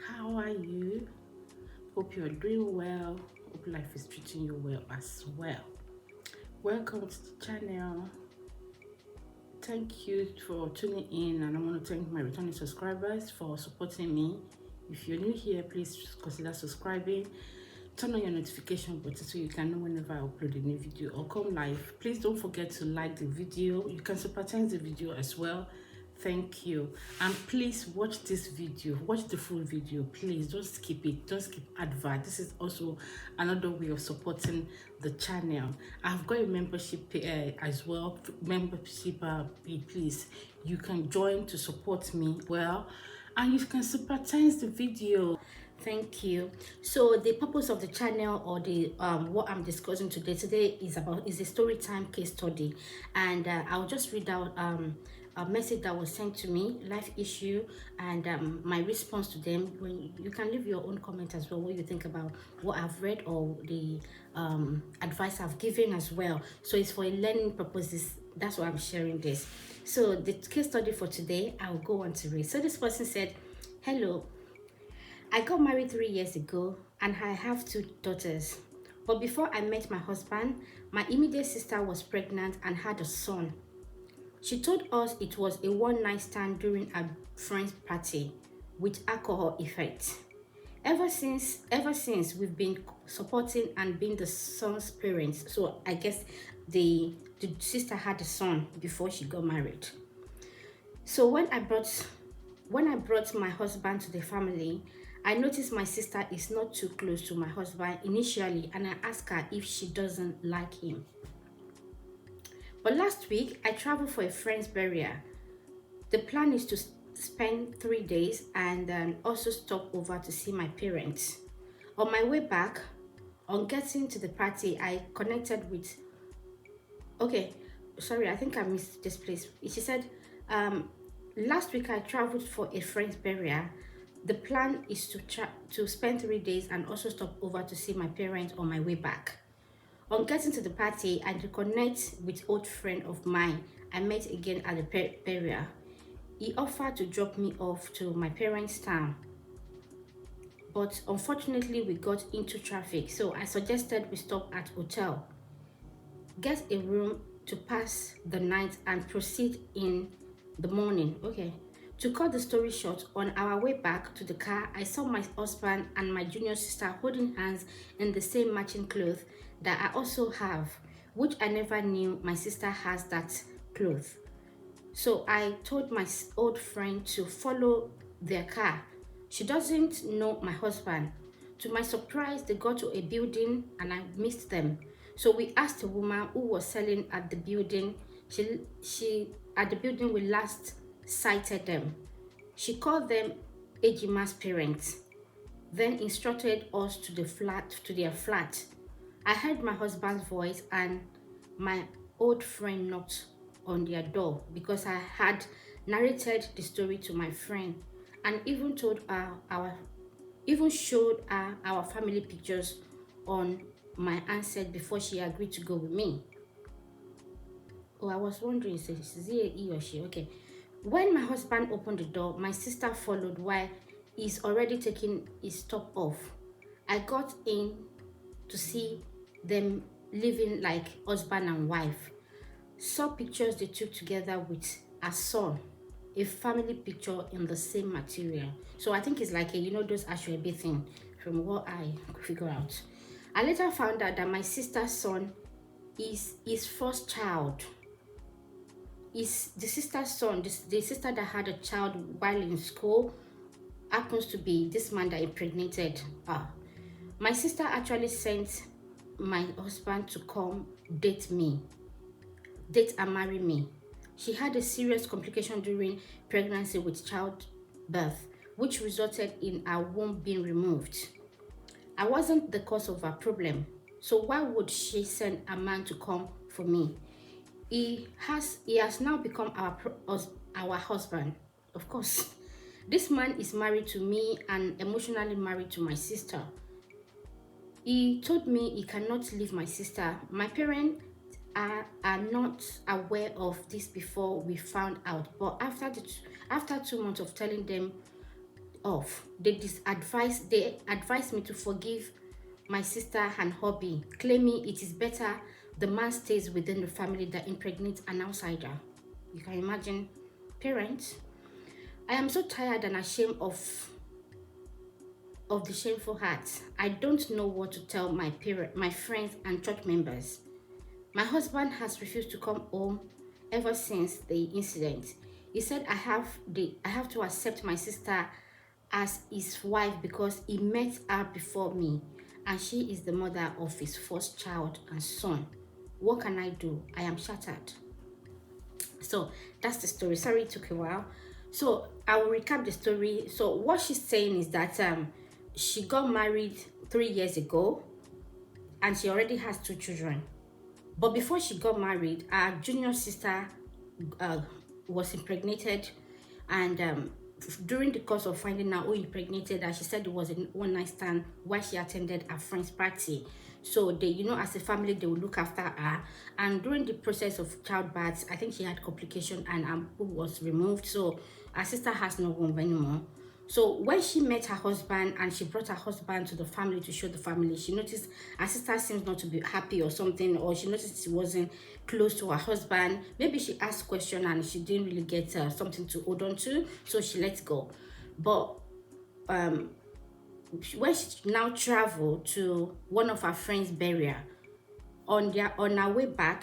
How are you? Hope you're doing well. Hope life is treating you well as well. Welcome to the channel. Thank you for tuning in, and I want to thank my returning subscribers for supporting me. If you're new here, please consider subscribing. Turn on your notification button so you can know whenever I upload a new video or come live. Please don't forget to like the video. You can sympathize the video as well. Thank you. And please watch this video, watch the full video. Please don't skip it, don't skip advert. This is also another way of supporting the channel. I've got a membership as well, membership please, you can join to support me well, and you can sympathize the video. Thank you. So the purpose of the channel, or the what I'm discussing today is a story time case study, and I'll just read out a message that was sent to me, life issue, and my response to them. When you can leave your own comment as well, what you think about what I've read or the advice I've given as well. So it's for learning purposes. That's why I'm sharing this. So the case study for today, I'll go on to read. So this person said, "Hello, I got married 3 years ago and I have 2 daughters. But before I met my husband, my immediate sister was pregnant and had a son. She told us it was a one-night stand during a friend's party with alcohol effect. Ever since we've been supporting and being the son's parents." So I guess the sister had a son before she got married. So when I brought my husband to the family, I noticed my sister is not too close to my husband initially, and I asked her if she doesn't like him. But last week, I traveled for a friend's burial. The plan is to spend 3 days and then also stop over to see my parents. On my way back, on getting to the party, I connected with... Okay, sorry, I think I missed this place. She said, last week I traveled for a friend's burial. The plan is to spend 3 days and also stop over to see my parents on my way back. On getting to the party, I reconnect with old friend of mine I met again at the burial. He offered to drop me off to my parents' town, but unfortunately we got into traffic, so I suggested we stop at hotel, get a room to pass the night and proceed in the morning. Okay. To cut the story short, on our way back to the car, I saw my husband and my junior sister holding hands in the same matching clothes that I also have, which I never knew my sister has that cloth. So I told my old friend to follow their car. She doesn't know my husband. To my surprise, they got to a building and I missed them. So we asked a woman who was selling at the building. She at the building we last cited them. She called them Ejima's parents, then instructed us to their flat. I heard my husband's voice and my old friend knocked on their door because I had narrated the story to my friend and even showed her our family pictures on my handset before she agreed to go with me. Oh, I was wondering, is it a he or she? Okay. When my husband opened the door, my sister followed while he's already taking his top off. I got in to see them living like husband and wife. Saw pictures they took together with a son, a family picture in the same material. So I think it's like those Ashwebi thing, from what I figure out. I later found out that my sister's son is his first child. Is the sister's son, the sister that had a child while in school, happens to be this man that impregnated her. My sister actually sent my husband to come date and marry me. She had a serious complication during pregnancy with childbirth, which resulted in her womb being removed. I wasn't the cause of her problem, so why would she send a man to come for me? He has now become our husband, of course. This man is married to me and emotionally married to my sister. He told me he cannot leave my sister. My parents are not aware of this before we found out, but after 2 months of telling them off. They advised me to forgive my sister and hubby, claiming it is better the man stays within the family than impregnates an outsider. You can imagine, parents. I am so tired and ashamed of the shameful acts. I don't know what to tell my friends and church members. My husband has refused to come home ever since the incident. He said I have to accept my sister as his wife because he met her before me and she is the mother of his first child and son. What can I do? I am shattered. So that's the story. Sorry it took a while. So I will recap the story. So what she's saying is that she got married 3 years ago and she already has 2 children. But before she got married, her junior sister uh, was impregnated, and during the course of finding out who impregnated her, she said it was a one night stand while she attended a friend's party. So they, as a family, they will look after her. And during the process of childbirth, I think she had complication and her boob was removed. So her sister has no womb anymore. So when she met her husband and she brought her husband to the family to show the family, she noticed her sister seems not to be happy or something, or she noticed she wasn't close to her husband. Maybe she asked question and she didn't really get something to hold on to, so she let go. But when she now traveled to one of her friends' burial, on her way back,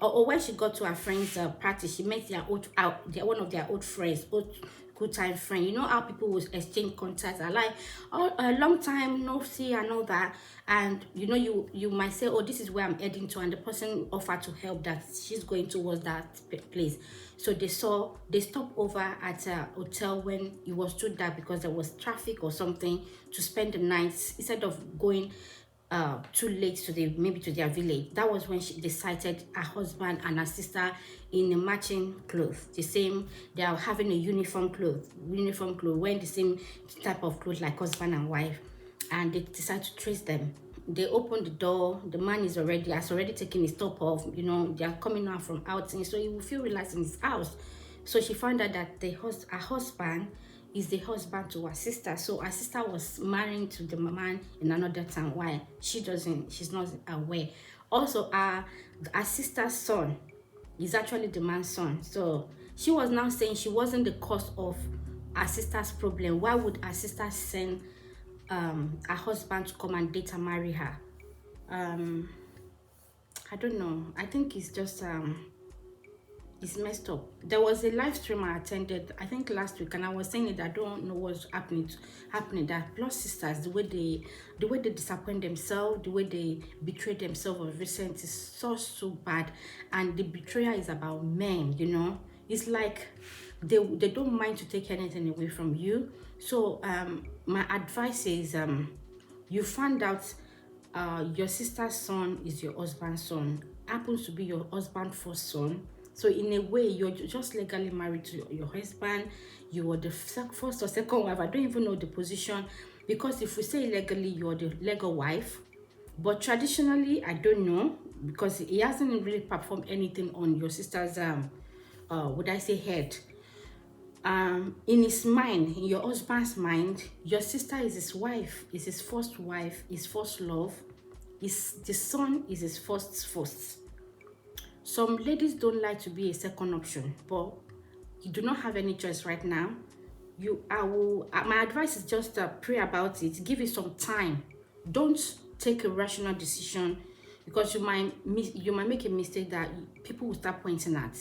or when she got to her friend's party, she met one of their old friends, old good time friend. You know how people will exchange contacts, are like, oh, a long time no see and all that, and you might say, oh, this is where I'm heading to, and the person offered to help that she's going towards that place. So they stopped over at a hotel when it was too dark because there was traffic or something, to spend the night instead of going too late to their village. That was when they sighted her husband and her sister in a matching clothes, the same. They are having a uniform clothes, wearing the same type of clothes like husband and wife, and they decided to trace them. They opened the door. The man has already taken his top off. They are coming out from outing, so he will feel relaxed in his house. So she found out that her husband is the husband to her sister. So her sister was married to the man in another town. Why? She's not aware. Also, her sister's son is actually the man's son. So she was now saying she wasn't the cause of her sister's problem. Why would her sister send her husband to come and date and marry her? I don't know. I think it's just it's messed up. There was a live stream I attended, I think last week, and I was saying that I don't know what's happening. That blood sisters, the way they disappoint themselves, the way they betray themselves of recent is so bad, and the betrayal is about men. It's like they don't mind to take anything away from you. So my advice is you find out your sister's son is your husband's son, happens to be your husband's first son. So in a way, you're just legally married to your husband. You are the first or second wife. I don't even know the position, because if we say legally, you're the legal wife. But traditionally, I don't know, because he hasn't really performed anything on your sister's would I say head. In his mind, in your husband's mind, your sister is his wife, is his first wife, his first love. The son is his first. Some ladies don't like to be a second option, but you do not have any choice right now. My advice is just pray about it, give it some time. Don't take a rational decision, because you might make a mistake that people will start pointing at.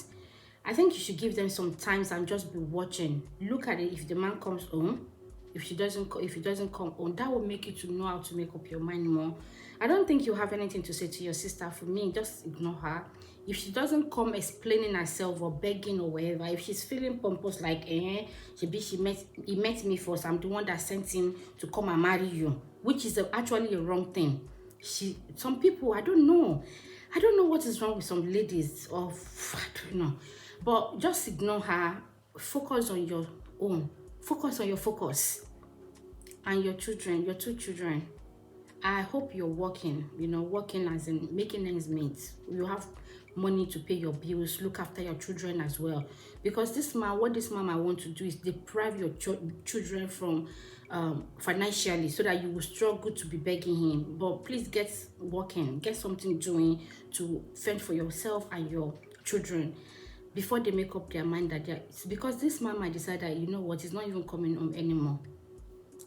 I think you should give them some time and just be watching. Look at it. If the man comes home, if he doesn't come home, that will make you to know how to make up your mind more. I don't think you have anything to say to your sister. For me, just ignore her. If she doesn't come explaining herself or begging or whatever, if she's feeling pompous like he met me first, I'm the one that sent him to come and marry you, which is actually a wrong thing. Some people, I don't know what is wrong with some ladies, or I don't know, but just ignore her. Focus on your own. Focus on your focus and your children, your 2 children. I hope you're working as in making ends meet. You have money to pay your bills, look after your children as well. Because this man, what this mama want to do is deprive your children from financially, so that you will struggle to be begging him. But please get working, get something doing to fend for yourself and your children before they make up their mind that they're, because this man might decide that, you know what, he's not even coming home anymore.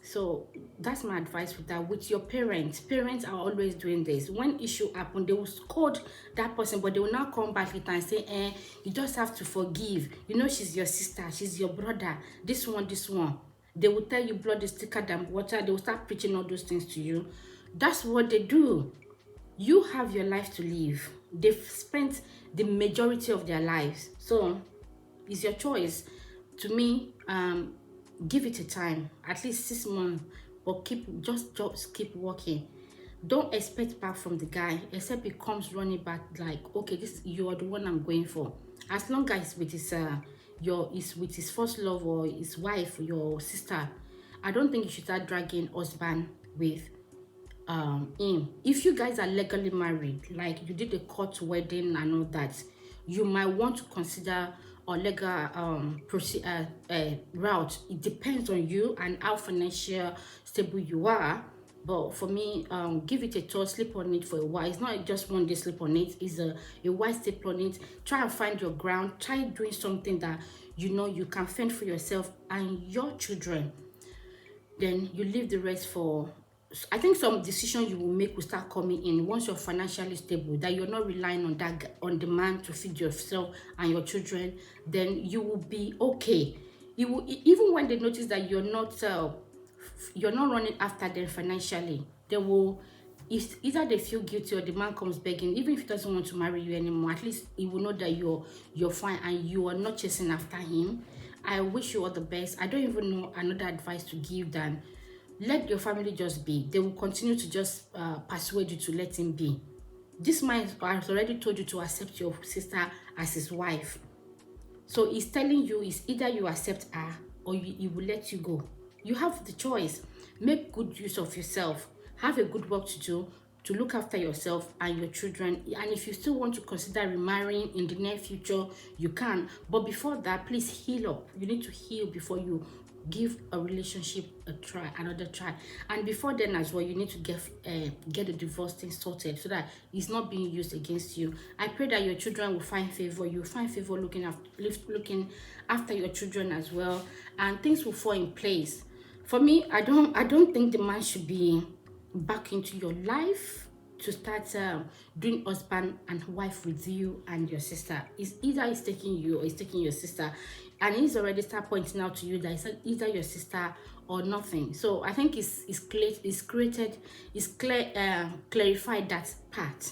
So that's my advice with that. With your parents, parents are always doing this. When issue happen, they will scold that person, but they will now come back later and say, you just have to forgive. You know, she's your sister, she's your brother, this one, this one. They will tell you blood is thicker than water. They will start preaching all those things to you. That's what they do. You have your life to live. They've spent the majority of their lives. So it's your choice. To me, give it a time, at least 6 months, but just keep working. Don't expect back from the guy, except he comes running back like, okay, this, you are the one I'm going for. As long as with his with his first love or his wife, your sister, I don't think you should start dragging husband with him. If you guys are legally married, like you did a court wedding and all that, you might want to consider a legal route. It depends on you and how financial stable you are. But for me, give it a thought, sleep on it for a while. It's not just one day sleep on it, it's a while sleep on it. Try and find your ground. Try doing something that you know you can fend for yourself and your children. Then you leave the rest for, I think some decision you will make will start coming in once you're financially stable, that you're not relying on that, on the man to feed yourself and your children. Then you will be okay. You will, even when they notice that you're not running after them financially, they will, if either they feel guilty or the man comes begging, even if he doesn't want to marry you anymore, at least he will know that you're fine and you are not chasing after him. I wish you all the best. I don't even know another advice to give than let your family just be. They will continue to just persuade you to let him be. This man has already told you to accept your sister as his wife. So he's telling you is either you accept her or he will let you go. You have the choice. Make good use of yourself. Have a good work to do to look after yourself and your children. And if you still want to consider remarrying in the near future, you can. But before that, please heal up. You need to heal before you give a relationship a try, another try. And before then as well, you need to get the divorce thing sorted so that it's not being used against you. I pray that your children will find favor. You find favor looking after your children as well, and things will fall in place. For me, I don't think the man should be back into your life to start doing husband and wife with you and your sister. It's either he's taking you or he's taking your sister, and he's already start pointing out to you that it's either your sister or nothing. So I think it's clarified that part.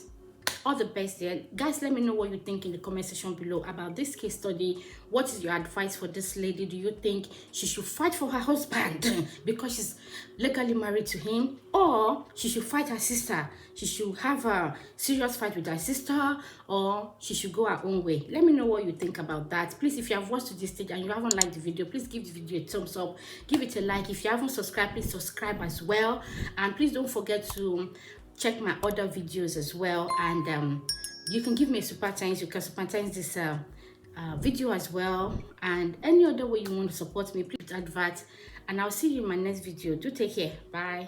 All the best there, guys. Let me know what you think in the comment section below about this case study. What is your advice for this lady? Do you think she should fight for her husband because she's legally married to him, or she should fight her sister? She should have a serious fight with her sister, or she should go her own way? Let me know what you think about that. Please, if you have watched to this stage and you haven't liked the video, please give the video a thumbs up, give it a like. If you haven't subscribed, please subscribe as well, and please don't forget to check my other videos as well. And you can give me a super thanks. You can super thanks this video as well, and any other way you want to support me, please advert. And I'll see you in my next video. Do take care. Bye.